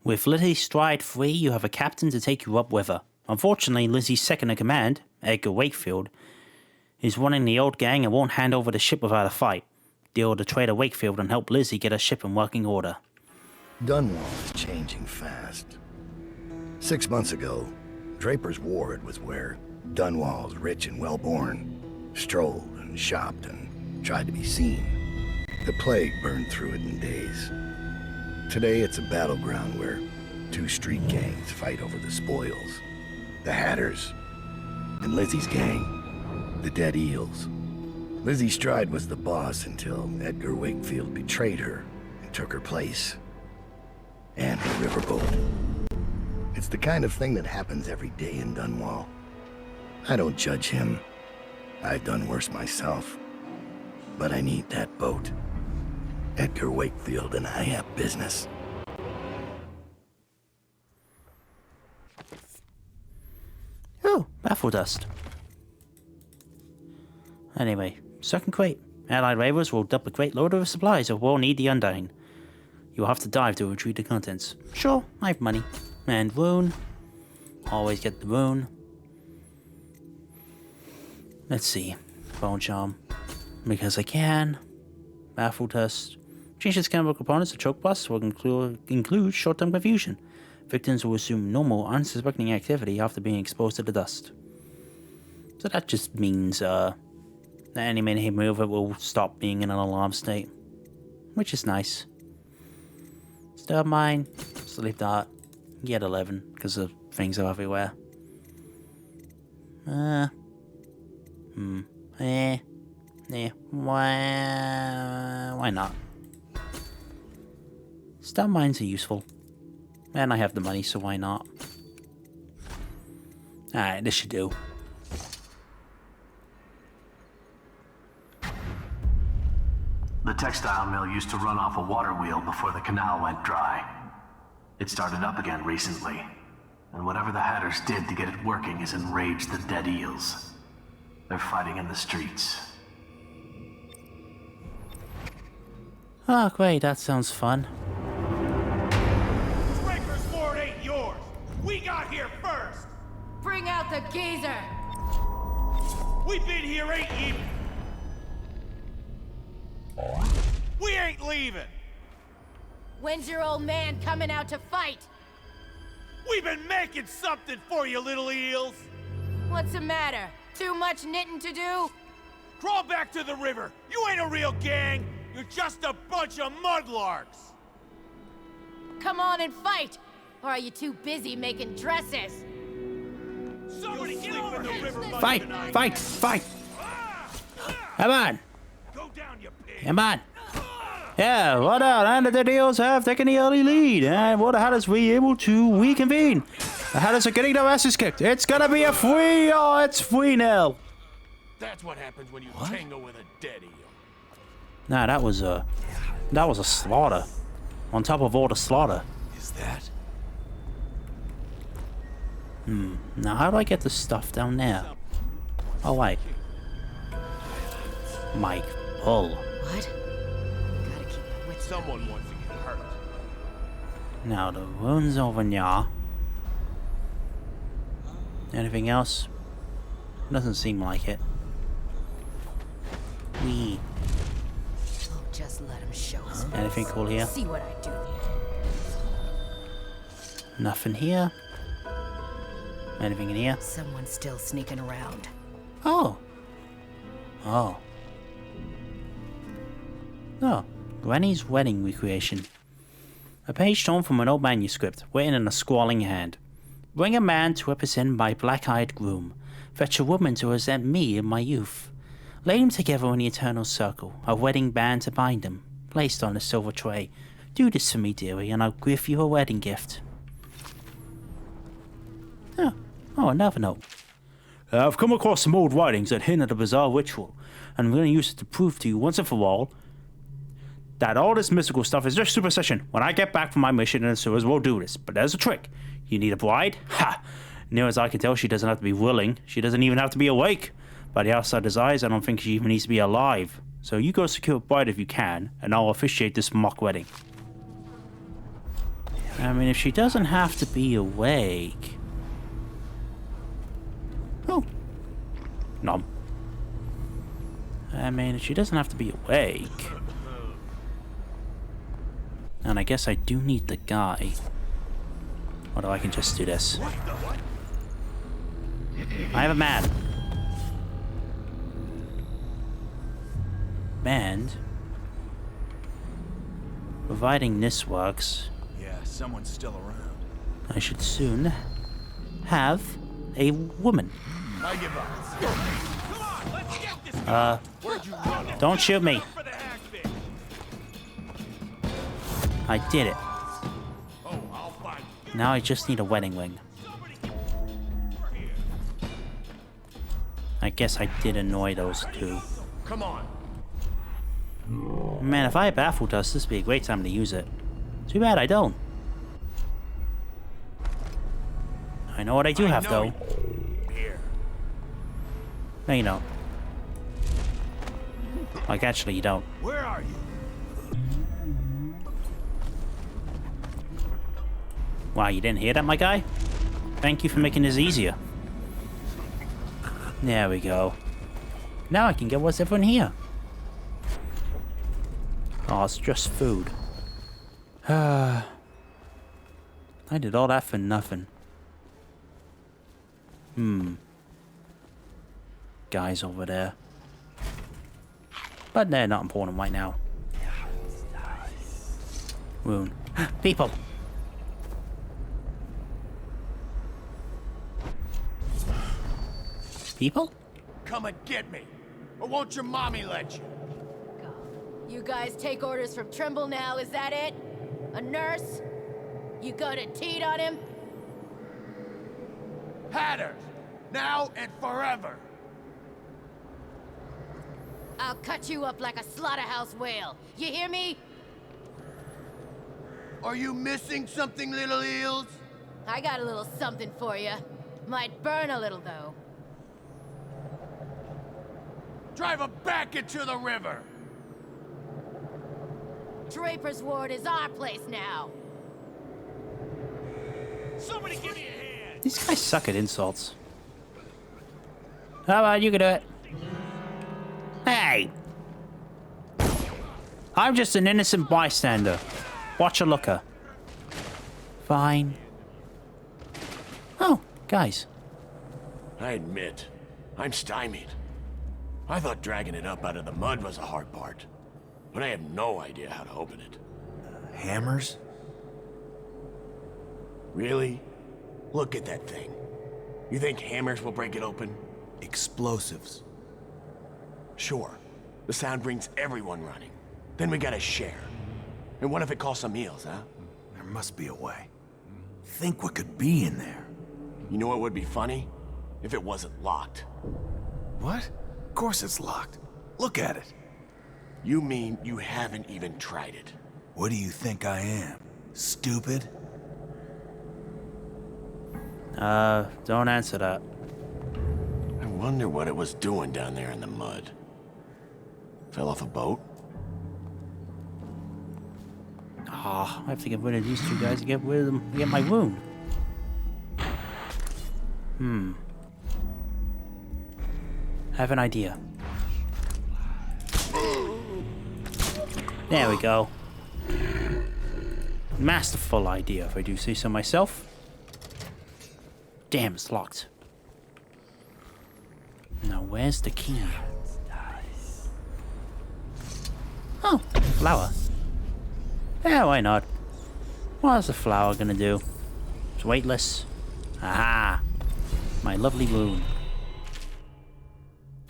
With Lizzie Stride free, you have a captain to take you up with her. Unfortunately, Lizzie's second in command, Edgar Wakefield, is running the old gang and won't hand over the ship without a fight. Deal to Trader Wakefield and help Lizzie get her ship in working order. Dunwall is changing fast. 6 months ago, Draper's Ward was where Dunwall's rich and well-born strolled and shopped and tried to be seen. The plague burned through it in days. Today it's a battleground where two street gangs fight over the spoils. The Hatters and Lizzie's gang, the Dead Eels. Lizzie Stride was the boss until Edgar Wakefield betrayed her and took her place. And the riverboat. It's the kind of thing that happens every day in Dunwall. I don't judge him. I've done worse myself. But I need that boat. Edgar Wakefield and I have business. Oh, baffle dust. Anyway, second crate. Allied raiders will dump a great load of supplies or will need the Undying. You'll have to dive to retrieve the contents. Sure, I have money. And rune. Always get the rune. Let's see. Bone charm. Because I can. Baffle dust. Change the chemical components to choke busts will include short-term confusion. Victims will assume normal, unsuspecting activity after being exposed to the dust. So that just means, that any minute he move it will stop being in an alarm state. Which is nice. Stab mine. Sleep dart. Get 11, because the things are everywhere. Why not? Stab mines are useful. And I have the money, so why not? Alright, this should do. The textile mill used to run off a water wheel before the canal went dry. It started up again recently, and whatever the Hatters did to get it working has enraged the Dead Eels. They're fighting in the streets. Oh, great, that sounds fun. Draper's Ward ain't yours! We got here first! Bring out the geezer! We've been here 8 years! We ain't leaving! When's your old man coming out to fight? We've been making something for you, little eels! What's the matter? Too much knitting to do? Crawl back to the river! You ain't a real gang! You're just a bunch of mudlarks! Come on and fight! Or are you too busy making dresses? Somebody get over here! Fight! Fight! Fight! Come on! Go down, you pig! Come on! Yeah, what out? And the Dead Eels have taken the early lead. And what the Hatters we able to reconvene? The Hatters are getting their asses kicked. It's gonna be a free. Oh, it's 3-0. That's what happens when you tangle with a dead eel. Nah, that was a slaughter. On top of all the slaughter. Is that? Now how do I get the stuff down there? Oh wait. Mike, pull. What? Gotta keep my wits. Someone wants to get hurt. Now the rune's over there. Anything else? Doesn't seem like it. Oh, just let him show us. Anything cool here? See what I do. Nothing here. Anything in here? Someone's still sneaking around. Oh. Oh. Oh. Granny's wedding recreation. A page torn from an old manuscript, written in a scrawling hand. Bring a man to represent my black-eyed groom. Fetch a woman to represent me in my youth. Lay them together in the eternal circle, a wedding band to bind them, placed on a silver tray. Do this for me, dearie, and I'll give you a wedding gift. Oh, another note. I've come across some old writings that hint at a bizarre ritual, and I'm going to use it to prove to you once and for all that all this mystical stuff is just superstition. When I get back from my mission in the sewers, we'll do this. But there's a trick. You need a bride? Ha! Near as I can tell, she doesn't have to be willing. She doesn't even have to be awake. By the outsider's eyes, I don't think she even needs to be alive. So you go secure a bride if you can, and I'll officiate this mock wedding. I mean, if she doesn't have to be awake... Oh. Nom. I mean, if she doesn't have to be awake... And I guess I do need the guy. Although I can just do this. I have a man. And... providing this works... Yeah, someone's still around. I should soon have a woman. I give up. Come on, let's get this guy. Where'd you run? Don't shoot me. For the hagfish. I did it. Oh, I'll find you. Now I just need a wedding ring. Somebody. We're here. I guess I did annoy those two. Come on. Man, if I had baffle dust, this would be a great time to use it. Too bad I don't. I know what I do have, though. Here. No, you don't. Like, actually, you don't. Where are you? Wow, you didn't hear that, my guy? Thank you for making this easier. There we go. Now I can get what's everyone here. Oh, it's just food. I did all that for nothing. Guys over there. But they're not important right now. Wound. People! People? Come and get me. Or won't your mommy let you? You guys take orders from Trimble now, is that it? A nurse? You gonna teat on him? Hatters. Now and forever. I'll cut you up like a slaughterhouse whale. You hear me? Are you missing something, little eels? I got a little something for you. Might burn a little, though. Drive her back into the river. Draper's Ward is our place now. Somebody give me a hand. These guys suck at insults. How about you can do it? Hey! I'm just an innocent bystander. Watch a looker. Fine. Oh, guys. I admit, I'm stymied. I thought dragging it up out of the mud was the hard part, but I have no idea how to open it. Hammers? Really? Look at that thing. You think hammers will break it open? Explosives. Sure. The sound brings everyone running. Then we gotta share. And what if it calls some eels, huh? There must be a way. Think what could be in there. You know what would be funny? If it wasn't locked. What? Of course it's locked. Look at it. You mean you haven't even tried it? What do you think I am? Stupid? Don't answer that. I wonder what it was doing down there in the mud. Fell off a boat? Ah, I have to get rid of these two guys to get rid of them to get my wound. I have an idea. There we go. Masterful idea, if I do say so myself. Damn, it's locked. Now, where's the key? Oh, flower. Yeah, why not? What's the flower gonna do? It's weightless. Aha! My lovely wound.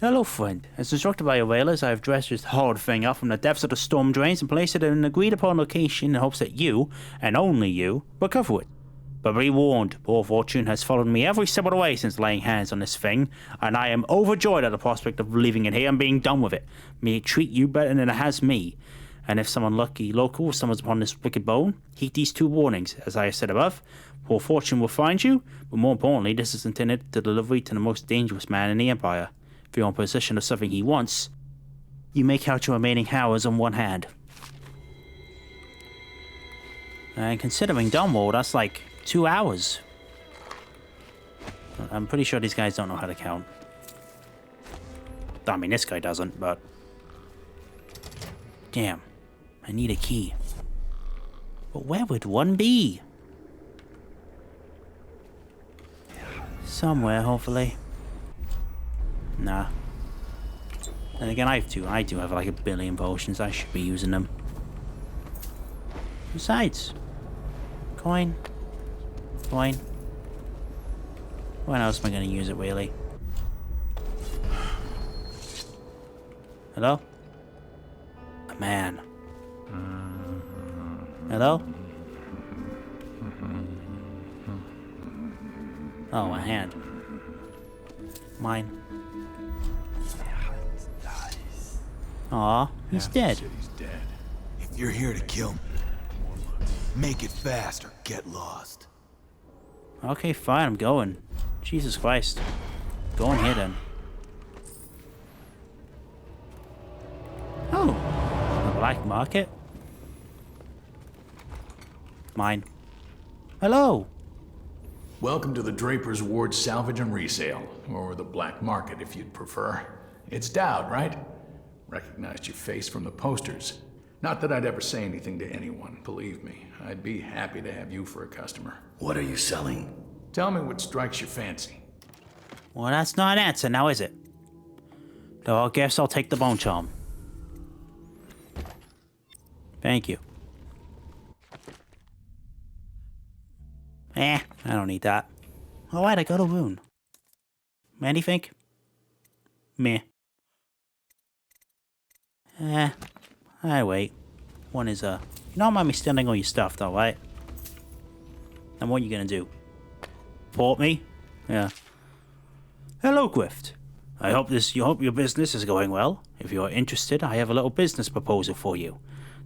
Hello, friend. As instructed by your whalers, I have dressed this horrid thing up from the depths of the storm drains and placed it in an agreed-upon location in hopes that you, and only you, recover it. But be warned, poor fortune has followed me every step of the way since laying hands on this thing, and I am overjoyed at the prospect of leaving it here and being done with it. May it treat you better than it has me. And if some unlucky local stumbles upon this wicked bone, heed these two warnings. As I have said above, poor fortune will find you, but more importantly, this is intended to deliver to the most dangerous man in the Empire. If you're in possession of something he wants, you may count your remaining hours on one hand. And considering Dunwall, that's like 2 hours. I'm pretty sure these guys don't know how to count. I mean, this guy doesn't, but... Damn. I need a key. But where would one be? Somewhere, hopefully. Nah. And again, I do have like 1 billion potions. I should be using them. Besides... Coin. Coin. When else am I going to use it, really? Hello? A man. Hello? Oh, a hand. Mine. Aw, he's dead. He's dead. If you're here to kill me, make it fast or get lost. Okay, fine, I'm going. Jesus Christ. Go in here then. Oh, a black market? Mine. Hello. Welcome to the Draper's Ward Salvage and Resale, or the Black Market if you'd prefer. It's Dowd, right? Recognized your face from the posters. Not that I'd ever say anything to anyone, believe me. I'd be happy to have you for a customer. What are you selling? Tell me what strikes your fancy. Well, that's not an answer now, is it? Though I guess I'll take the bone charm. Thank you. I don't need that. Alright, I got a rune. Anything? Meh. I wait. One is, you don't mind me stealing all your stuff, though, right? And what are you gonna do? Port me? Yeah. Hello, Grift. I hope your business is going well. If you are interested, I have a little business proposal for you.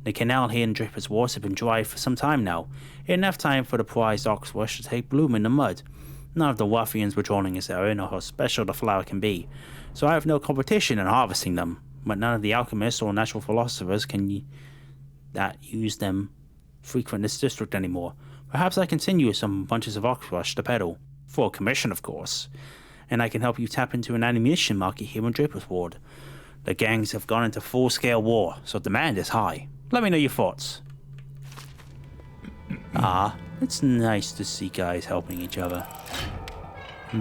The canal here in Draper's Wharf has been dry for some time now. Enough time for the prized oxbush to take bloom in the mud. None of the ruffians patrolling this area know how special the flower can be, so I have no competition in harvesting them. But none of the alchemists or natural philosophers that use them frequent this district anymore. Perhaps I can send you some bunches of oxbush to peddle, for a commission, of course. And I can help you tap into an ammunition market here in Draper's Ward. The gangs have gone into full-scale war, so demand is high. Let me know your thoughts. It's nice to see guys helping each other.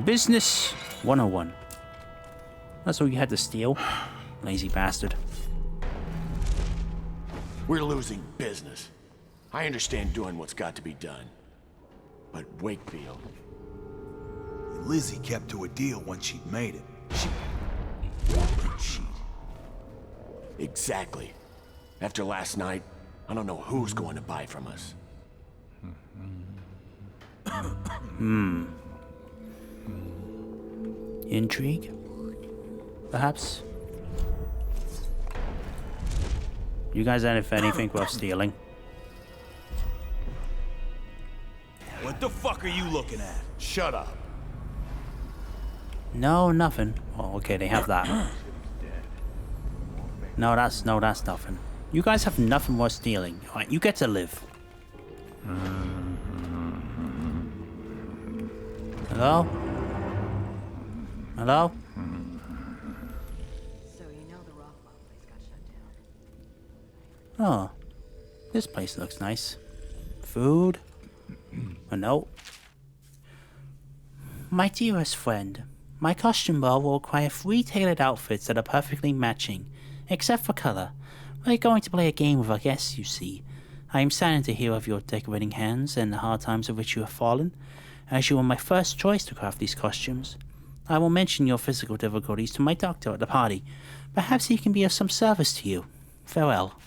Business 101. That's all you had to steal, lazy bastard. We're losing business. I understand doing what's got to be done. But Wakefield... Lizzie kept to a deal once she'd made it. She... Exactly. After last night, I don't know who's going to buy from us. Intrigue? Perhaps? You guys have anything worth stealing? What the fuck are you looking at? Shut up. No, nothing. Oh, okay, they have that. No, that's nothing. You guys have nothing worth stealing. Alright, you get to live. Hello? Hello? So you know the Rothwell place got shut down. Oh. This place looks nice. Food? A note? My dearest friend, my costume ball will require 3 tailored outfits that are perfectly matching, except for color. We're going to play a game with our guests, you see. I am saddened to hear of your decorating hands and the hard times of which you have fallen, as you were my first choice to craft these costumes. I will mention your physical difficulties to my doctor at the party. Perhaps he can be of some service to you. Farewell.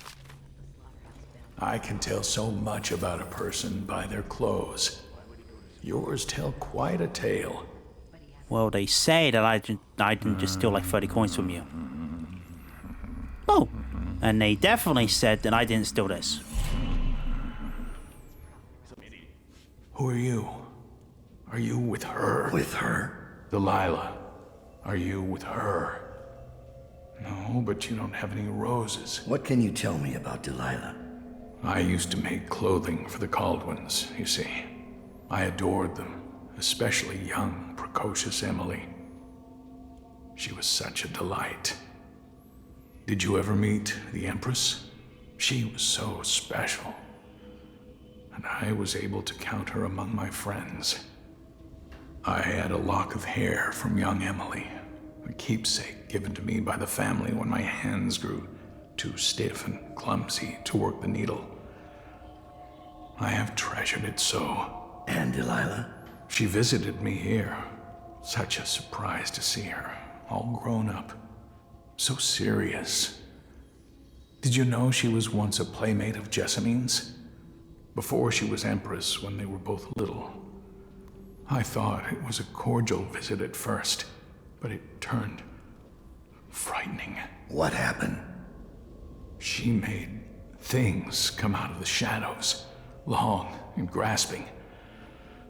I can tell so much about a person by their clothes. Yours tell quite a tale. Well, they say that I didn't just steal like 30 coins from you. Oh, and they definitely said that I didn't steal this. Who are you? Are you with her? With her? Delilah. Are you with her? No, but you don't have any roses. What can you tell me about Delilah? I used to make clothing for the Caldwins, you see. I adored them, especially young, precocious Emily. She was such a delight. Did you ever meet the Empress? She was so special. And I was able to count her among my friends. I had a lock of hair from young Emily, a keepsake given to me by the family when my hands grew too stiff and clumsy to work the needle. I have treasured it so. And Delilah? She visited me here. Such a surprise to see her, all grown up. So serious. Did you know she was once a playmate of Jessamine's? Before she was Empress, when they were both little. I thought it was a cordial visit at first, but it turned frightening. What happened? She made things come out of the shadows, long and grasping.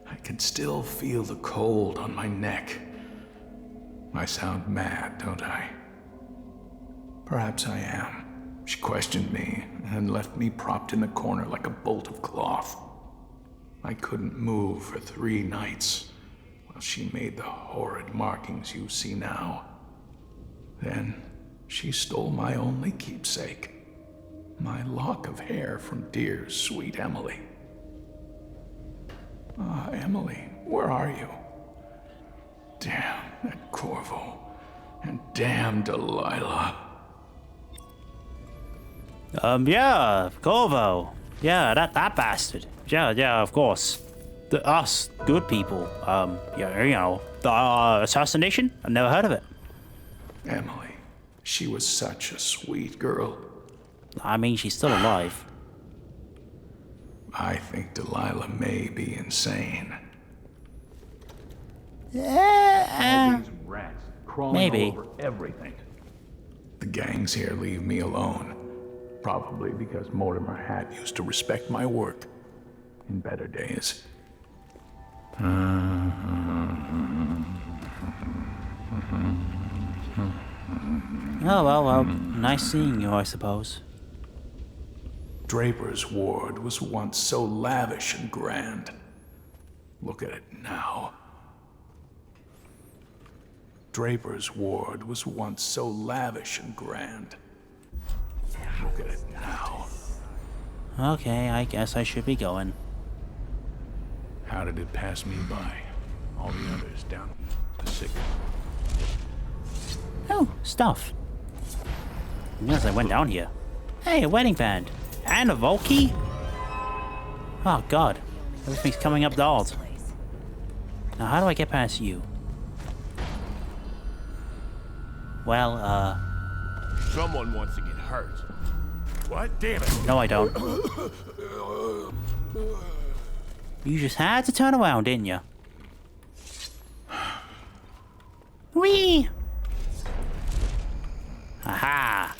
I can still feel the cold on my neck. I sound mad, don't I? Perhaps I am. She questioned me and left me propped in the corner like a bolt of cloth. I couldn't move for 3 nights while she made the horrid markings you see now. Then she stole my only keepsake, my lock of hair from dear, sweet Emily. Ah, Emily, where are you? Damn that Corvo, and damn Delilah. Yeah, Corvo. Yeah, that bastard. Yeah, of course. Us good people. Yeah, you know, the assassination? I've never heard of it. Emily, she was such a sweet girl. I mean, she's still alive. I think Delilah may be insane. Yeah. Rats crawling Maybe. all over everything. The gangs here leave me alone. Probably because Mortimer Hatt used to respect my work in better days. Oh, well, nice seeing you, I suppose. Draper's ward was once so lavish and grand. Look at it now. Draper's ward was once so lavish and grand. Look at it now. Okay, I guess I should be going. How did it pass me by? All the others down the sick. Oh, stuff. Yes, I went down here. Hey, a wedding band. And a Volkey? Oh, God. Everything's coming up dialed. Now, how do I get past you? Well, Someone wants to get hurt. What? Damn it. no, I don't. You just had to turn around, didn't you? Whee! Aha!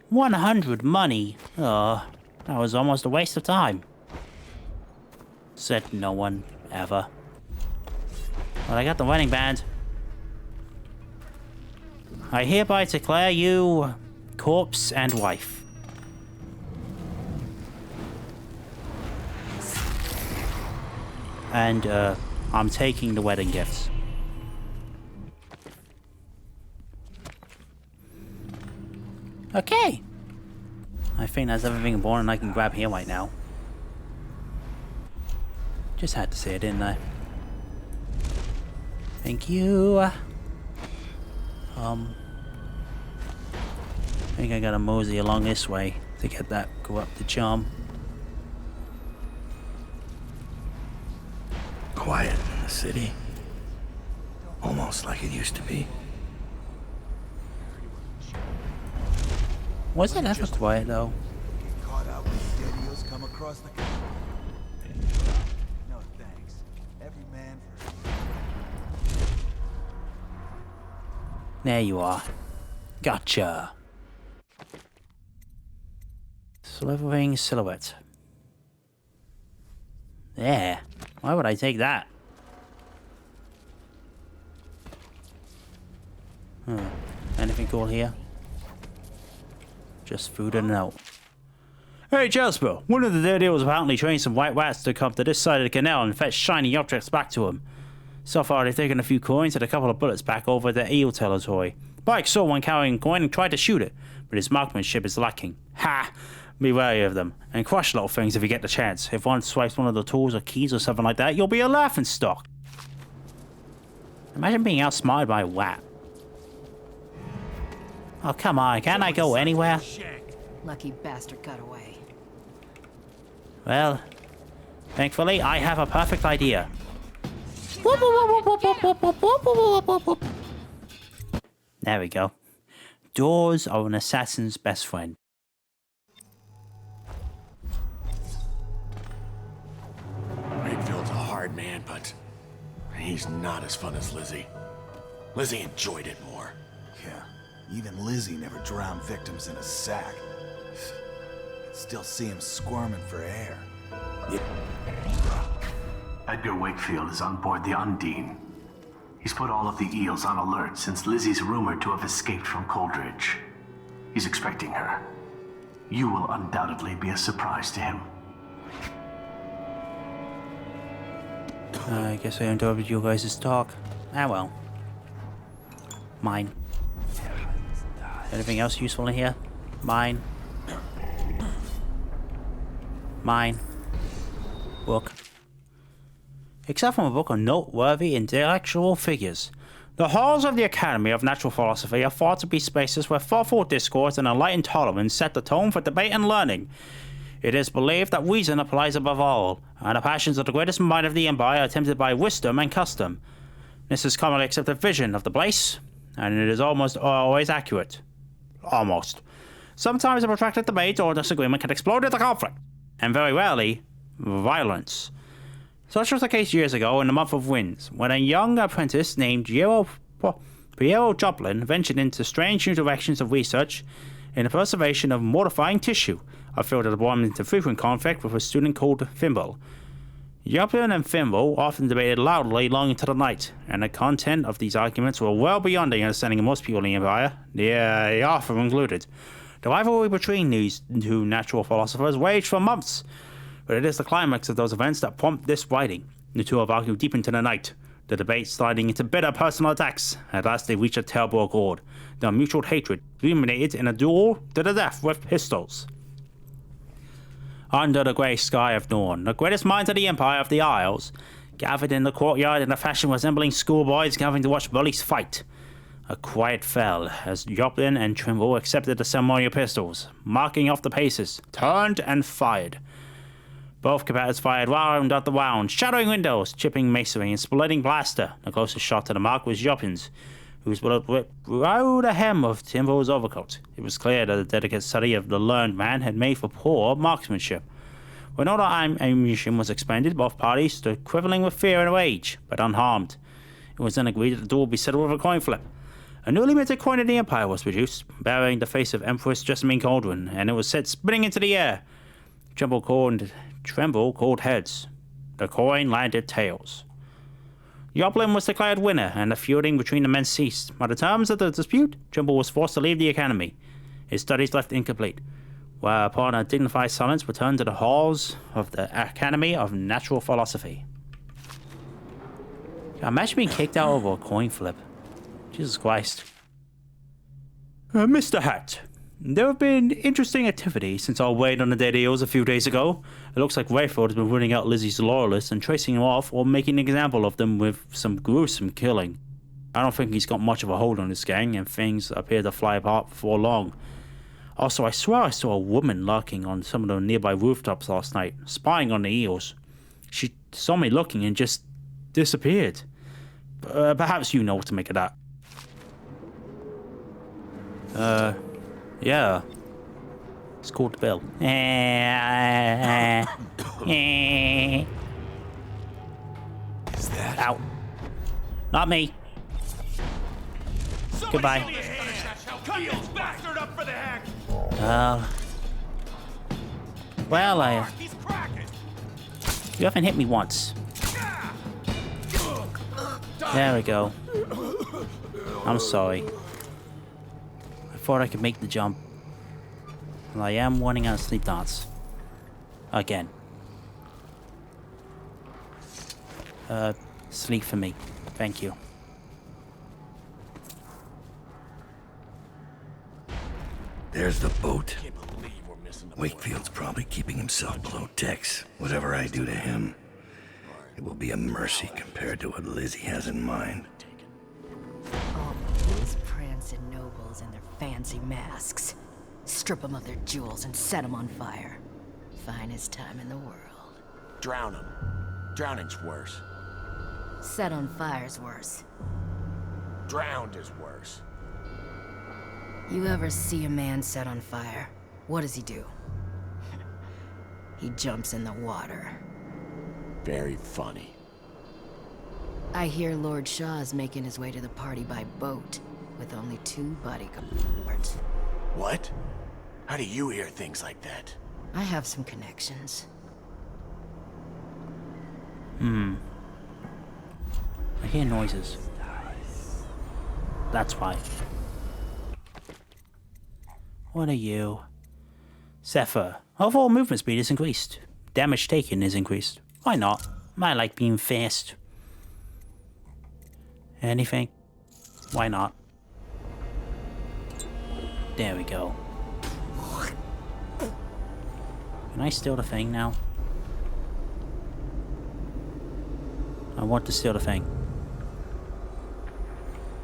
100 money. That was almost a waste of time. Said no one ever. But I got the wedding band. I hereby declare you corpse and wife. And I'm taking the wedding gifts. Okay. I think that's everything important I can grab here right now. Just had to say it, didn't I? Thank you. I think I gotta mosey along this way to get that corrupted charm. Quiet in the city. Almost like it used to be. Was it ever quiet though? Caught out when dead eels come across the... No thanks. Every man for... There you are. Gotcha. Slithering silhouette. There. Why would I take that? Anything cool here? Just food and a note. Hey Jasper, one of the Daredevils apparently trained some white rats to come to this side of the canal and fetch shiny objects back to him. So far they've taken a few coins and a couple of bullets back over the eel territory. Mike saw one carrying a coin and tried to shoot it, but his marksmanship is lacking. Ha! Be wary of them, and crush little things if you get the chance. If one swipes one of the tools or keys or something like that, you'll be a laughingstock. Imagine being outsmarted by a rat. Oh, come on, can't I go anywhere? Lucky bastard got away. Well, thankfully, I have a perfect idea. There we go. Doors are an assassin's best friend. Redfield's a hard man, but he's not as fun as Lizzie. Lizzie enjoyed it more. Yeah, even Lizzie never drowned victims in a sack. I'd still see him squirming for air. Edgar Wakefield is on board the Undine. He's put all of the Eels on alert since Lizzie's rumored to have escaped from Coldridge. He's expecting her. You will undoubtedly be a surprise to him. I guess I interrupted you guys' talk. Ah well. Mine. Anything else useful in here? Mine. Mine. Book. Except from a book of noteworthy intellectual figures. The halls of the Academy of Natural Philosophy are thought to be spaces where thoughtful discourse and enlightened tolerance set the tone for debate and learning. It is believed that reason applies above all, and the passions of the greatest mind of the Empire are tempted by wisdom and custom. This is commonly accepted vision of the place, and it is almost always accurate. Almost. Sometimes a protracted debate or disagreement can explode into conflict, and very rarely, violence. Such was the case years ago in the month of Winds, when a young apprentice named Piero Joplin ventured into strange new directions of research in the preservation of mortifying tissue, a field that brought him into frequent conflict with a student called Thimble. Joplin and Thimble often debated loudly long into the night, and the content of these arguments were well beyond the understanding of most people in the Empire, the author included. The rivalry between these two natural philosophers waged for months, but it is the climax of those events that prompt this writing. The two have argued deep into the night, the debate sliding into bitter personal attacks. At last they reach a terrible accord. Their mutual hatred culminated in a duel to the death with pistols. Under the grey sky of dawn, the greatest minds of the Empire of the Isles gathered in the courtyard in a fashion resembling schoolboys gathering to watch bullies fight. A quiet fell as Joplin and Trimble accepted the ceremonial pistols, marking off the paces, turned and fired. Both combatants fired round after round, shattering windows, chipping masonry, and splitting plaster. The closest shot to the mark was Joplin's, whose bullet whipped through the hem of Timble's overcoat. It was clear that the delicate study of the learned man had made for poor marksmanship. When all the ammunition was expended, both parties stood quivering with fear and rage, but unharmed. It was then agreed that the duel be settled with a coin flip. A newly minted coin of the Empire was produced, bearing the face of Empress Jessamine Cauldron, and it was set spinning into the air. Tremble called heads. The coin landed tails. Joplin was declared winner, and the feuding between the men ceased. By the terms of the dispute, Trimble was forced to leave the academy, his studies left incomplete, whereupon a dignified silence returned to the halls of the Academy of Natural Philosophy. Imagine being kicked out over a coin flip. Jesus Christ. Mr. Hat, there have been interesting activities since our raid on the Dead Eels a few days ago. It looks like Rayfield has been running out Lizzie's loyalists and tracing them off or making an example of them with some gruesome killing. I don't think he's got much of a hold on this gang, and things appear to fly apart before long. Also, I swear I saw a woman lurking on some of the nearby rooftops last night, spying on the Eels. She saw me looking and just disappeared. Perhaps you know what to make of that. Yeah. It's called Bill. Is that? Ow. Not me. Goodbye. Cut this bastard up for the hack! Well, He's cracking! you haven't hit me once. There we go. I'm sorry. I thought I could make the jump. Well, I am running out of sleep darts. Again. Sleep for me. Thank you. There's the boat. Can't believe we're missing the Wakefield's probably keeping himself below decks. Whatever I do to him, it will be a mercy compared to what Lizzie has in mind. All these prancing nobles and their fancy masks. Strip them of their jewels and set them on fire. Finest time in the world. Drown him. Drowning's worse. Set on fire's worse. Drowned is worse. You ever see a man set on fire? What does he do? He jumps in the water. Very funny. I hear Lord Shaw's making his way to the party by boat, with only 2 bodyguards. What? How do you hear things like that? I have some connections. I hear noises. That's why. What are you? Zephyr. Overall movement speed is increased. Damage taken is increased. Why not? I like being fast. Anything? Why not? There we go. Can I steal the thing now? I want to steal the thing.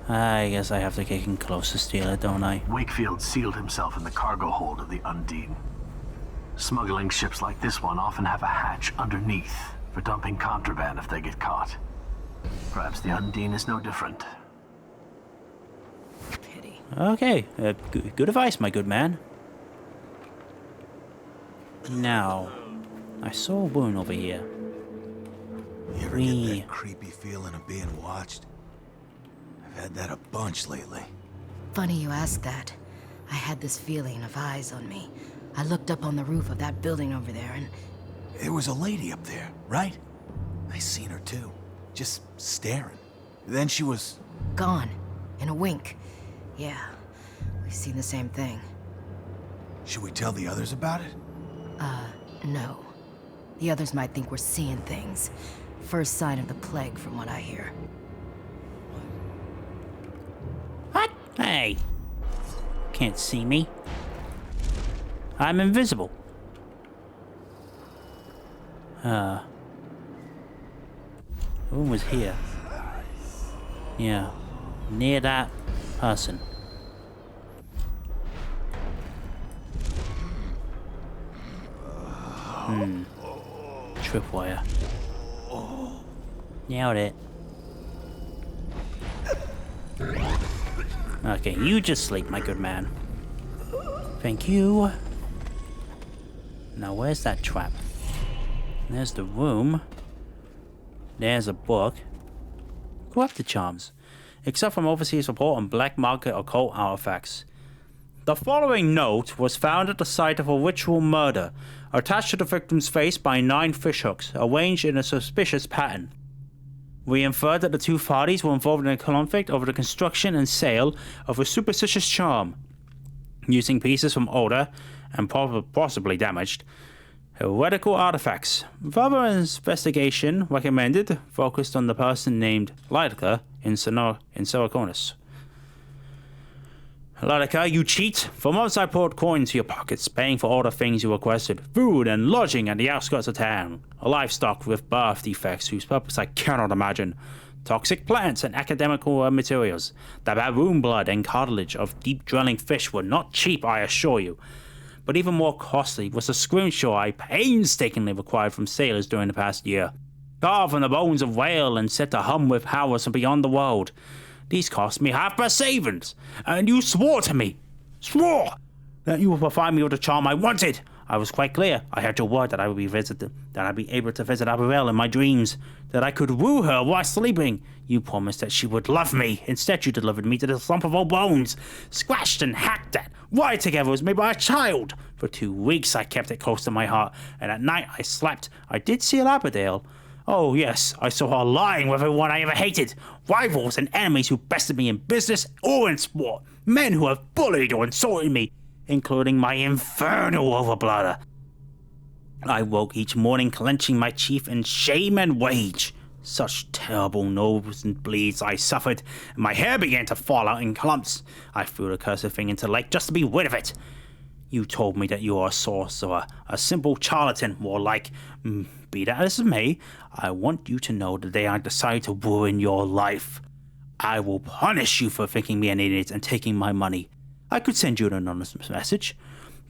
I guess I have to get in close to steal it, don't I? Wakefield sealed himself in the cargo hold of the Undine. Smuggling ships like this one often have a hatch underneath for dumping contraband if they get caught. Perhaps the Undine is no different. Pity. Okay, good advice, my good man. Now, I saw a wound over here. You ever get that creepy feeling of being watched? I've had that a bunch lately. Funny you ask that. I had this feeling of eyes on me. I looked up on the roof of that building over there and... There was a lady up there, right? I seen her too. Just staring. Then she was... gone. In a wink. Yeah, we've seen the same thing. Should we tell the others about it? No. The others might think we're seeing things. First sign of the plague, from what I hear. What? Hey! Can't see me. I'm invisible. Who was here? Yeah. Near that person. Tripwire. Nailed it. Okay, you just sleep, my good man. Thank you. Now, where's that trap? There's the room. There's a book. Corrupted charms. Except from overseas report on black market occult artifacts. The following note was found at the site of a ritual murder, attached to the victim's face by 9 fishhooks, arranged in a suspicious pattern. We inferred that the 2 parties were involved in a conflict over the construction and sale of a superstitious charm, using pieces from older, and possibly damaged, heretical artifacts. Further investigation recommended focused on the person named Lydica in Saraconis. Lydica, you cheat! For months I poured coin into your pockets, paying for all the things you requested. Food and lodging at the outskirts of town. A livestock with birth defects whose purpose I cannot imagine. Toxic plants and academical materials. The baboon blood and cartilage of deep-dwelling fish were not cheap, I assure you. But even more costly was the scrimshaw I painstakingly acquired from sailors during the past year. Carved from the bones of whale and set to hum with powers from beyond the world. These cost me half my savings, and you swore to me, that you would provide me with the charm I wanted. I was quite clear. I had your word that I would be able to visit Abigail in my dreams, that I could woo her while sleeping. You promised that she would love me. Instead, you delivered me to the lump of old bones, scratched and hacked at, wired together as made by a child. For 2 weeks, I kept it close to my heart, and at night I slept. I did see Abigail. Oh, yes, I saw her lying with everyone I ever hated. Rivals and enemies who bested me in business or in sport. Men who have bullied or insulted me. including my infernal overblotter. I woke each morning clenching my teeth in shame and rage. Such terrible nosebleeds I suffered, and my hair began to fall out in clumps. I threw the cursed thing into the lake just to be rid of it. You told me that you are a sorcerer, a simple charlatan, more like. Be that as it may, I want you to know the day I decide to ruin your life, I will punish you for thinking me an idiot and taking my money. I could send you an anonymous message,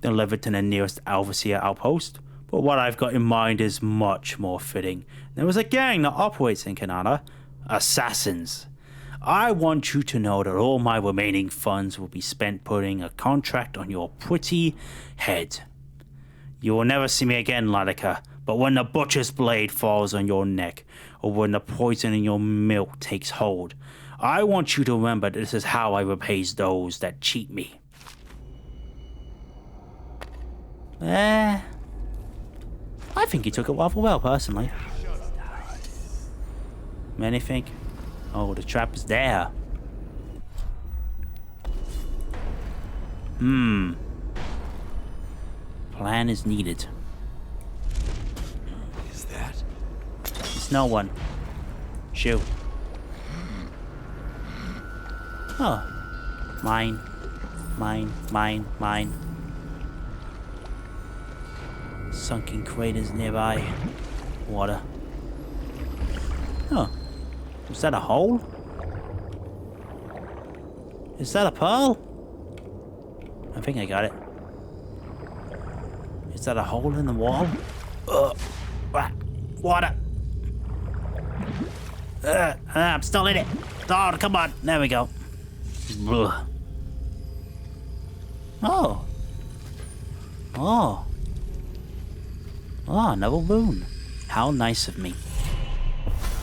delivered to the nearest Alvasia outpost, but what I've got in mind is much more fitting. There was a gang that operates in Kanata, assassins. I want you to know that all my remaining funds will be spent putting a contract on your pretty head. You will never see me again, Latika, but when the butcher's blade falls on your neck, or when the poison in your milk takes hold, I want you to remember that this is how I repay those that cheat me. I think you took it rather well, personally. Many think, oh, the trap is there. Plan is needed. Is that? It's no one. Shoot. Oh. Mine. Sunken craters nearby. Water. Oh. Was that a hole? Is that a pearl? I think I got it. Is that a hole in the wall? Water. I'm still in it. Oh, come on. There we go. Ugh. Oh. Another moon. How nice of me.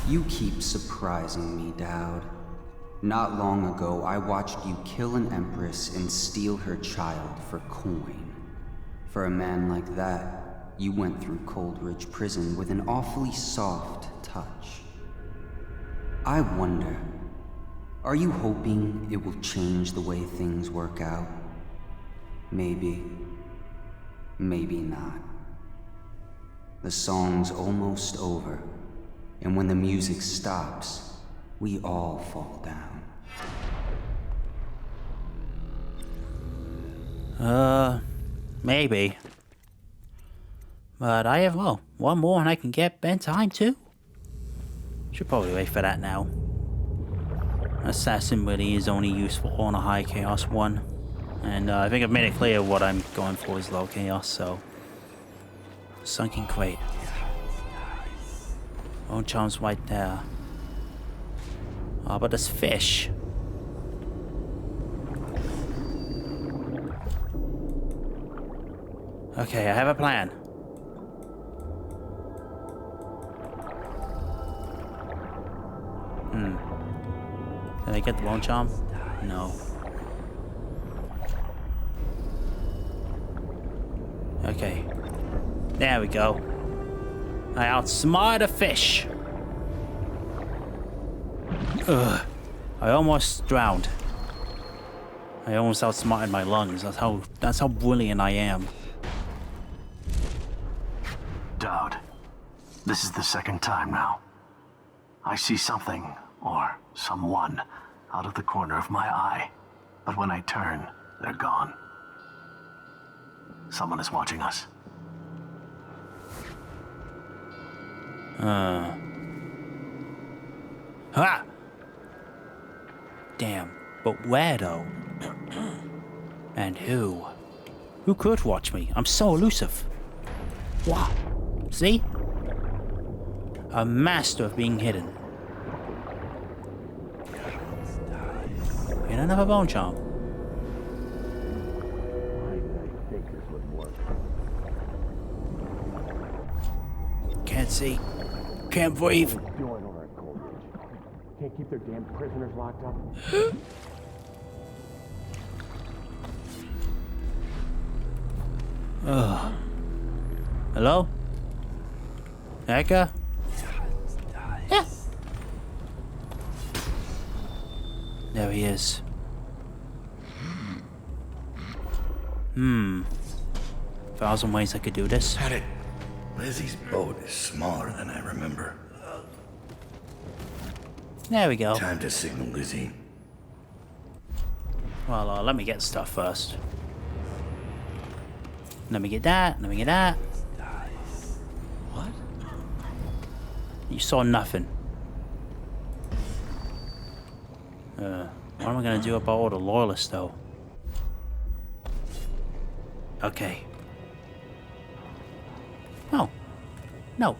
You keep surprising me, Dowd. Not long ago, I watched you kill an empress and steal her child for coin. For a man like that, you went through Coldridge Prison with an awfully soft touch. I wonder, are you hoping it will change the way things work out? Maybe. Maybe not. The song's almost over, and when the music stops, we all fall down. Maybe. But I have, one more and I can get bedtime too. Should probably wait for that now. Assassin really is only useful on a high chaos one. And I think I've made it clear what I'm going for is low chaos, so. Sunken crate. Bone charm's right there. Oh, but there's fish. Okay, I have a plan. Did I get the bone charm? No. Okay. There we go. I outsmarted a fish. Ugh. I almost drowned. I almost outsmarted my lungs. That's how brilliant I am. Dowd, this is the second time now. I see something, or someone, out of the corner of my eye. But when I turn, they're gone. Someone is watching us. Ha! Damn, but where though? And who? Who could watch me? I'm so elusive. Wow. See? A master of being hidden. You don't have a bone charm. Can't see. Can't breathe. Can't keep their damn prisoners locked up. Hello? Eka? Yeah. There he is. 1,000 ways I could do this. Had it. Lizzie's boat is smaller than I remember. There we go. Time to signal Lizzie. Well, let me get stuff first. Let me get that. Let me get that. What? You saw nothing. What am I gonna do about all the loyalists, though? Okay. Oh. No.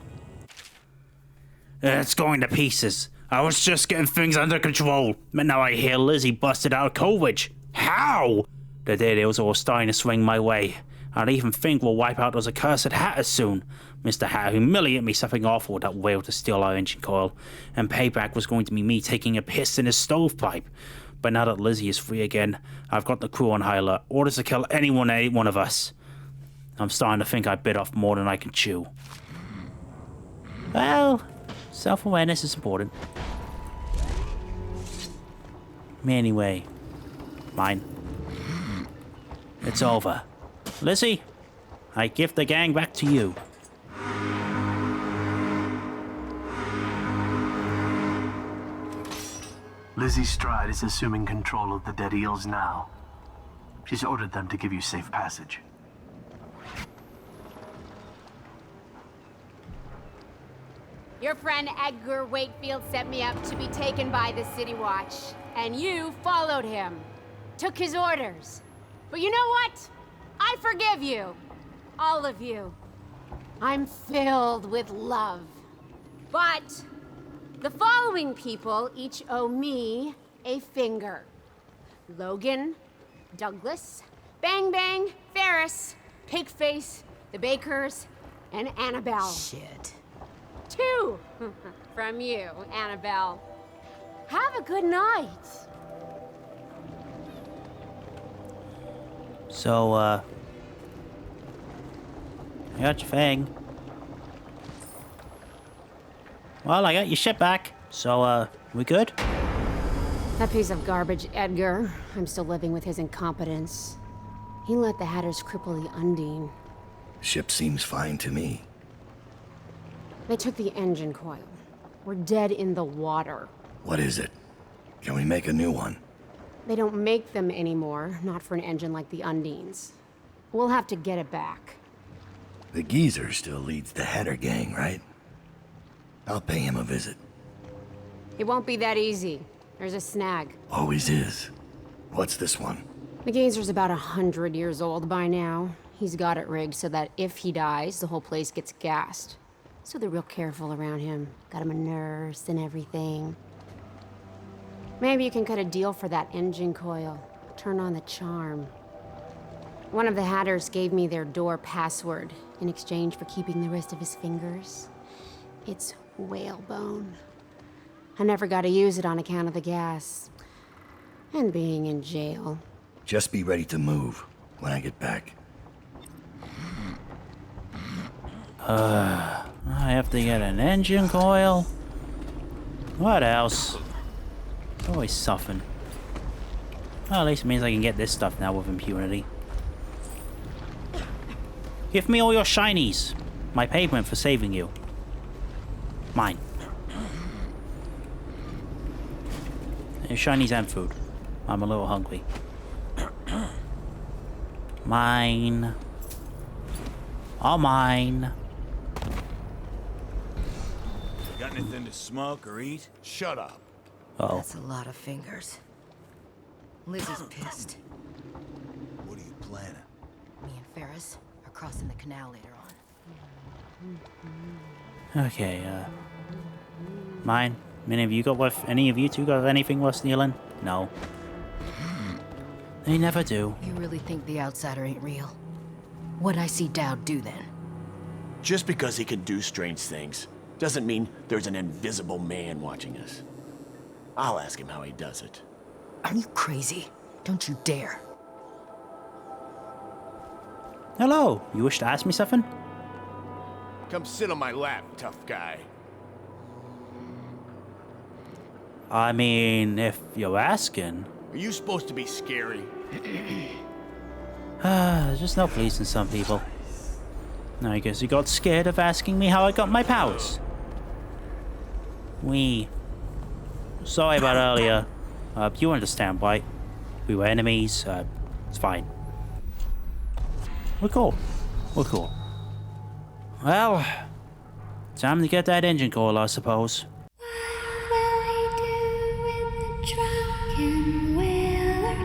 It's going to pieces. I was just getting things under control, but now I hear Lizzie busted out of Coleridge. How? The day was all starting to swing my way. I'd even think we'll wipe out those accursed Hatters soon. Mr. Hatter humiliated me something awful with that whale to steal our engine coil, and payback was going to be me taking a piss in his stovepipe. But now that Lizzie is free again, I've got the crew on high alert. Orders to kill anyone and any one of us. I'm starting to think I bit off more than I can chew. Well, self-awareness is important. Anyway, mine. It's over. Lizzie, I give the gang back to you. Lizzie Stride is assuming control of the dead Eels now. She's ordered them to give you safe passage. Your friend Edgar Wakefield set me up to be taken by the City Watch, and you followed him. Took his orders. But you know what? I forgive you. All of you. I'm filled with love. But the following people each owe me a finger. Logan, Douglas, Bang Bang, Ferris, Pigface, the Bakers, and Annabelle. Shit. 2 from you, Annabelle. Have a good night. So, I got your thing. Well, I got your shit back. So, we good? That piece of garbage, Edgar. I'm still living with his incompetence. He let the Hatters cripple the Undine. Ship seems fine to me. They took the engine coil. We're dead in the water. What is it? Can we make a new one? They don't make them anymore, not for an engine like the Undine's. We'll have to get it back. The geezer still leads the Hatter gang, right? I'll pay him a visit. It won't be that easy. There's a snag. Always is. What's this one? The geezer's about 100 years old by now. He's got it rigged so that if he dies, the whole place gets gassed. So they're real careful around him. Got him a nurse and everything. Maybe you can cut a deal for that engine coil. Turn on the charm. One of the Hatters gave me their door password in exchange for keeping the rest of his fingers. It's whalebone. I never got to use it on account of the gas. And being in jail. Just be ready to move when I get back. I have to get an engine coil. What else? It's always something. Well, at least it means I can get this stuff now with impunity. Give me all your shinies. My payment for saving you. Mine. And shinies and food. I'm a little hungry. Mine. All mine. Got anything to smoke or eat? Shut up. Uh-oh. That's a lot of fingers. Lizzie's pissed. What are you planning? Me and Ferris are crossing the canal later on. Okay, mine. Any of you two got anything worth stealing? No. They never do. You really think the outsider ain't real? What'd I see Dowd do then? Just because he can do strange things doesn't mean there's an invisible man watching us. I'll ask him how he does it. Are you crazy? Don't you dare. Hello, you wish to ask me something? Come sit on my lap, tough guy. I mean, if you're asking. Are you supposed to be scary? Just no pleasing some people. I guess you got scared of asking me how I got my powers. Sorry about earlier. You understand, right? We were enemies. It's fine. We're cool. We're cool. Well, time to get that engine call, I suppose. What will we do with the drunken whaler?